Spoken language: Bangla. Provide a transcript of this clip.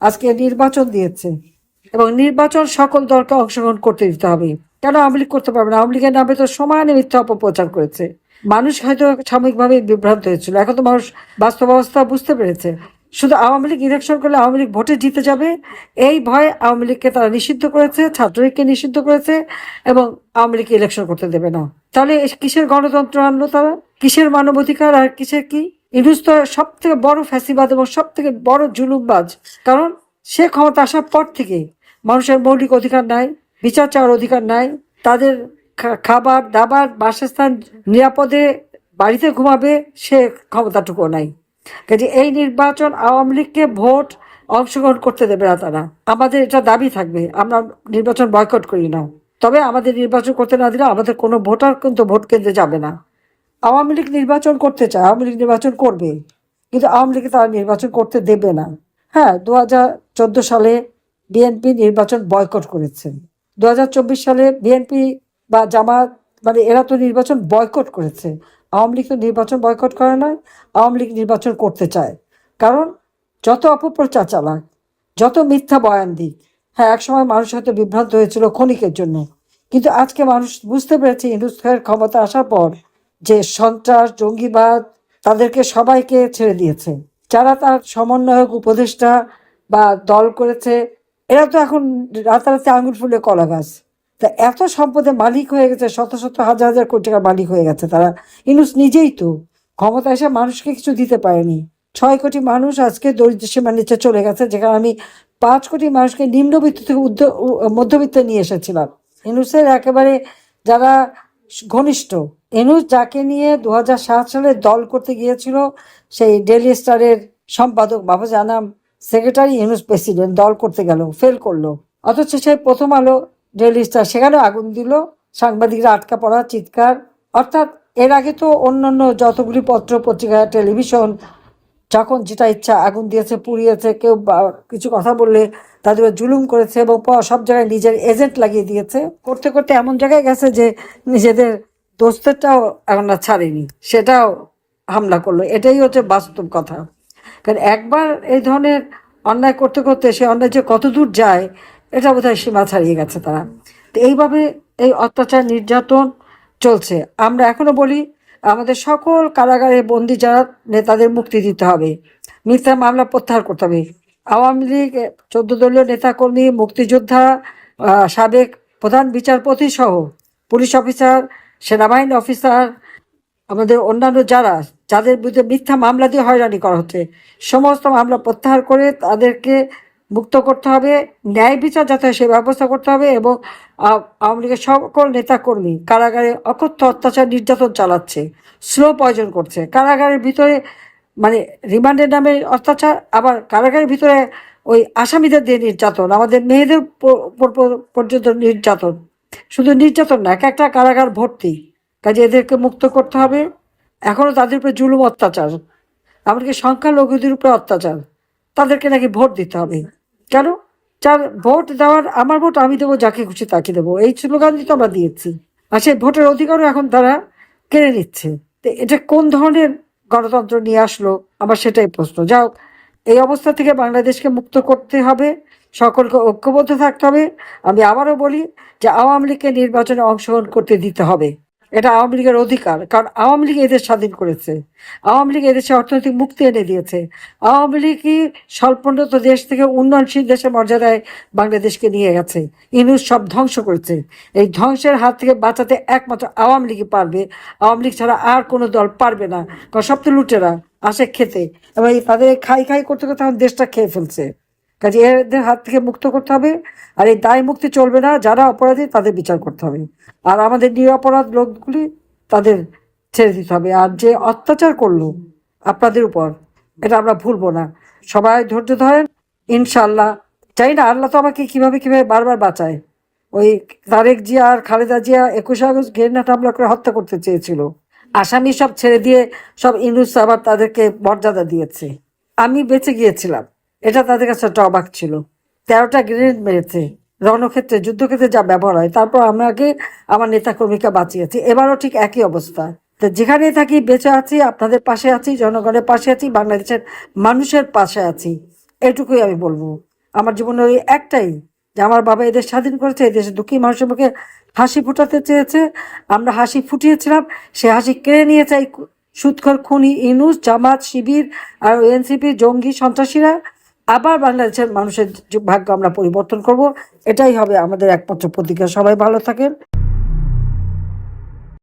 আজকে নির্বাচন দিয়েছে এবং নির্বাচন সকল দলকে অংশগ্রহণ করতে দিতে হবে। কেন আওয়ামী লীগ করতে পারবে না? আওয়ামী লীগের নামে তো সমানে মিথ্যা অপপ্রচার করেছে। মানুষ হয়তো সাময়িকভাবে বিভ্রান্ত হয়েছিল, এখন তো মানুষ বাস্তব অবস্থা বুঝতে পেরেছে। শুধু আওয়ামী লীগ ইলেকশন করলে আওয়ামী লীগ ভোটে জিতে যাবে এই ভয়ে আওয়ামী লীগকে তারা নিষিদ্ধ করেছে, ছাত্রলীগকে নিষিদ্ধ করেছে এবং আওয়ামী লীগকে ইলেকশন করতে দেবে না। তাহলে কিসের গণতন্ত্র আনলো তারা? কিসের মানবাধিকার আর কিসের কি? ইউনূস তো সব থেকে বড় ফ্যাসিবাদ এবং সব থেকে বড় জুলুমবাজ। কারণ সে ক্ষমতা আসার পর থেকে মানুষের মৌলিক অধিকার নাই, বিচার চাওয়ার অধিকার নাই, তাদের খাবার দাবার বাসস্থান নিরাপদে বাড়িতে ঘুমাবে সে ক্ষমতাটুকু নাই। কাজে এই নির্বাচন আওয়ামী লীগকে ভোট অংশগ্রহণ করতে দেবে না তারা। আমাদের এটা দাবি থাকবে, আমরা নির্বাচন বয়কট করি না, তবে আমাদের নির্বাচন করতে না দিলে আমাদের কোনো ভোটার কিন্তু ভোট কেন্দ্রে যাবে না। আওয়ামী লীগ নির্বাচন করতে চায়, আওয়ামী লীগ নির্বাচন করবে, কিন্তু আওয়ামী লীগকে তারা নির্বাচন করতে দেবে না। হ্যাঁ, 2014 সালে বিএনপি নির্বাচন বয়কট করেছে। 2024 সালে বিএনপি বা জামাত মানে এরা তো নির্বাচন বয়কট করেছে। আওয়ামী লীগ তো নির্বাচন বয়কট করে না, আওয়ামী লীগ নির্বাচন করতে চায়। কারণ যত অপপ্রচার চালাক, যত মিথ্যা বয়ান দিক, হ্যাঁ একসময় মানুষ হয়তো বিভ্রান্ত হয়েছিল ক্ষণিকের জন্য, কিন্তু আজকে মানুষ বুঝতে পেরেছে ইউনূস খানের ক্ষমতা আসার পর যে সন্ত্রাস জঙ্গিবাদ তাদেরকে সবাইকে ছেড়ে দিয়েছে। যারা তার সমন্বয়ক উপদেষ্টা বা দল করেছে এরা তো এখন রাতারাতি আঙুল ফুলে কলা গাছ। তা এত সম্পদের মালিক হয়ে গেছে, শত শত হাজার হাজার কোটি টাকার মালিক হয়ে গেছে তারা। ইউনূস নিজেই তো ক্ষমতা এসে মানুষকে কিছু দিতে পারেনি। 6 কোটি মানুষ আজকে দরিদ্র সীমার নিচে চলে গেছে, যেখানে আমি 5 কোটি মানুষকে নিম্নবিত্ত থেকে মধ্যবিত্ত নিয়ে এসেছিলাম। ইউনূসের একেবারে যারা ঘনিষ্ঠ, ইউনূস যাকে নিয়ে 2007 সালে দল করতে গিয়েছিল, সেই ডেইলি স্টারের সম্পাদক মাহফুজ আনাম সেক্রেটারি, ইউনূস প্রেসিডেন্ট, দল করতে গেল ফেল করলো। অথচ সেই প্রথম আলো ডেইলি স্টার সেখানে আগুন দিল, সাংবাদিকরা আটকা পড়া চিৎকার। অর্থাৎ এর আগে তো অন্যান্য যতগুলি পত্র পত্রিকা টেলিভিশন যখন যেটা ইচ্ছা আগুন দিয়েছে, পুড়িয়েছে, কেউ কিছু কথা বললে তাদের জুলুম করেছে এবং সব জায়গায় নিজের এজেন্ট লাগিয়ে দিয়েছে। করতে করতে এমন জায়গায় গেছে যে নিজেদের দোস্তেরটাও এখন আর ছাড়েনি, সেটাও হামলা করলো। এটাই হচ্ছে বাস্তব কথা। কারণ একবার এই ধরনের অন্যায় করতে করতে সে অন্যায় যে কত দূর যায় এটা বোধহয় সীমা ছাড়িয়ে গেছে তারা। তো এইভাবে এই অত্যাচার নির্যাতন চলছে। আমরা এখনো বলি আমাদের সকল কারাগারে বন্দি যারা নেতাদের মুক্তি দিতে হবে, মিথ্যা মামলা প্রত্যাহার করতে হবে। আওয়ামী লীগ 14 দলীয় নেতাকর্মী, মুক্তিযোদ্ধা, সাবেক প্রধান বিচারপতি সহ পুলিশ অফিসার, সেনাবাহিনী অফিসার, আমাদের অন্যান্য যাদের বিরুদ্ধে মিথ্যা মামলা দিয়ে হয়রানি করা হচ্ছে সমস্ত মামলা প্রত্যাহার করে তাদেরকে মুক্ত করতে হবে। ন্যায় বিচার যাতে সে ব্যবস্থা করতে হবে এবং আওয়ামী লীগের সকল নেতাকর্মী কারাগারে অকথ্য অত্যাচার নির্যাতন চালাচ্ছে, স্লো পয়জন করছে কারাগারের ভিতরে, মানে রিমান্ডের নামে অত্যাচার, আবার কারাগারের ভিতরে ওই আসামিদের দিয়ে নির্যাতন, আমাদের মেয়েদের পর্যন্ত নির্যাতন। শুধু নির্যাতন না, একটা কারাগার ভর্তি। কাজে এদেরকে মুক্ত করতে হবে। এখনও তাদের উপরে জুলুম অত্যাচার, এমনকি সংখ্যালঘুদের উপরে অত্যাচার। তাদেরকে নাকি ভোট দিতে হবে। কেন? যার ভোট দেওয়ার, আমার ভোট আমি দেবো, যাকে খুশি তাকে দেবো, এই স্লোগানই তো আমরা দিয়েছি। আর সেই ভোটের অধিকারও এখন তারা কেড়ে নিচ্ছে। তো এটা কোন ধরনের গণতন্ত্র নিয়ে আসলো, আমার সেটাই প্রশ্ন। যাও, এই অবস্থা থেকে বাংলাদেশকে মুক্ত করতে হবে, সকলকে ঐক্যবদ্ধ থাকতে হবে। আমি আবারও বলি যে আওয়ামী লীগকে নির্বাচনে অংশগ্রহণ করতে দিতে হবে, এটা আওয়ামী লীগের অধিকার। কারণ আওয়ামী লীগ এদের স্বাধীন করেছে, আওয়ামী লীগ এদেশে অর্থনৈতিক মুক্তি এনে দিয়েছে, আওয়ামী লীগই স্বল্পোন্নত দেশ থেকে উন্নয়নশীল দেশের মর্যাদায় বাংলাদেশকে নিয়ে গেছে। ইউনূস সব ধ্বংস করেছে। এই ধ্বংসের হাত থেকে বাঁচাতে একমাত্র আওয়ামী লীগই পারবে, আওয়ামী লীগ ছাড়া আর কোনো দল পারবে না। কারণ সব তো লুটেরা আসে খেতে, এবং তাদের খাই খাই করতে করতে এখন দেশটা খেয়ে ফেলছে। কাজে এদের হাত থেকে মুক্ত করতে হবে। আর এই দায় মুক্তি চলবে না, যারা অপরাধী তাদের বিচার করতে হবে, আর আমাদের নিরপরাধ লোকগুলি তাদের ছেড়ে দিতে হবে। আর যে অত্যাচার করলো আপনাদের উপর, এটা আমরা ভুলবো না। সবাই ধৈর্য ধরেন, ইনশাল্লাহ। চাই না আল্লাহ তো আমাকে কিভাবে কিভাবে বারবার বাঁচায়। ওই তারেক জিয়া আর খালেদা জিয়া 21 আগস্ট গ্রেনেড হামলা করে হত্যা করতে চেয়েছিল, আসামি সব ছেড়ে দিয়ে সব ইউনূস আবার তাদেরকে মর্যাদা দিয়েছে। আমি বেঁচে গিয়েছিলাম, এটা তাদের কাছে একটা অবাক ছিল। 13টা গ্রেনেড মেরেছে, রণক্ষেত্রে যুদ্ধক্ষেত্রে যা ব্যবহার হয়, তারপর আমাকে আমার নেতাকর্মীকে বাঁচিয়েছি। এবারও ঠিক একই অবস্থা। তো যেখানেই থাকি বেঁচে আছি, আপনাদের পাশে আছি, জনগণের পাশে আছি, বাংলাদেশের মানুষের পাশে আছি, এটুকুই আমি বলবো। আমার জীবনে ওই একটাই, যে আমার বাবা এদেশ স্বাধীন করেছে, এই দেশে দুঃখী মানুষের মুখে হাসি ফোটাতে চেয়েছে, আমরা হাসি ফুটিয়েছিলাম, সে হাসি কেড়ে নিয়েছে এই সুদখোর খুনি ইউনূস, জামাত, শিবির আর এনসিপি জঙ্গি সন্ত্রাসীরা। আবার বাংলাদেশের মানুষের ভাগ্য আমরা পরিবর্তন করব, এটাই হবে আমাদের একমাত্র প্রতিজ্ঞা। সবাই ভালো থাকেন।